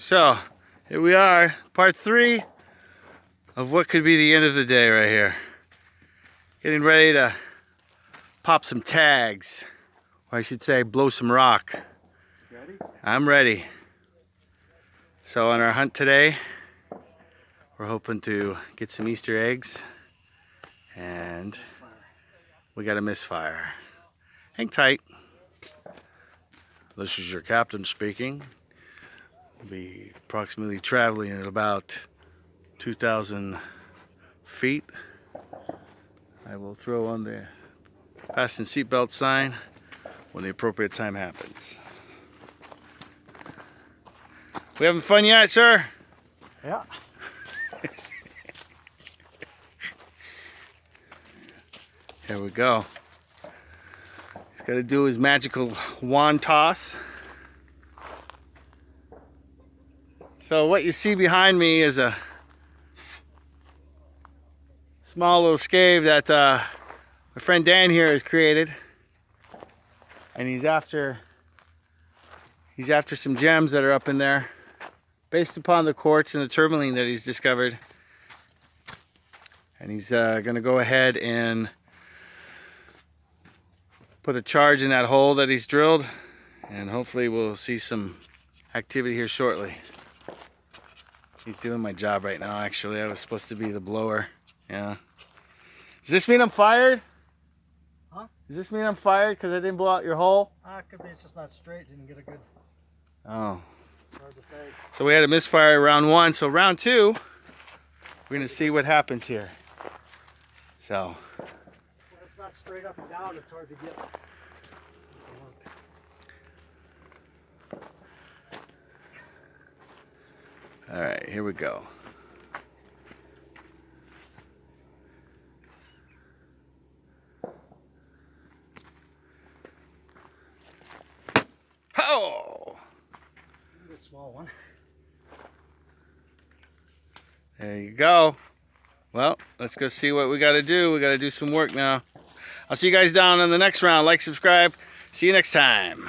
So, here we are, part 3 of what could be the end of the day right here. Getting ready to pop some tags, or I should say blow some rock. Ready? I'm ready. So on our hunt today, we're hoping to get some Easter eggs, and we got a misfire. Hang tight. This is your captain speaking. We'll be approximately traveling at about 2,000 feet. I will throw on the fasten seatbelt sign when the appropriate time happens. We having fun yet, sir? Yeah. Here we go. He's got to do his magical wand toss. So what you see behind me is a small little scave that my friend Dan here has created, and he's after some gems that are up in there, based upon the quartz and the termilin that he's discovered. And he's going to go ahead and put a charge in that hole that he's drilled, and hopefully we'll see some activity here shortly. He's doing my job right now, actually. I was supposed to be the blower. Yeah. Does this mean I'm fired? Huh? Does this mean I'm fired because I didn't blow out your hole? Could be it's just not straight. Didn't get a good. Oh. Hard to say. So we had a misfire round 1. So round 2, we're going to see what happens here. So. When it's not straight up and down, it's hard to get. All right, here we go. Oh! A small one. There you go. Well, let's go see what we got to do. We got to do some work now. I'll see you guys down in the next round. Like, subscribe. See you next time.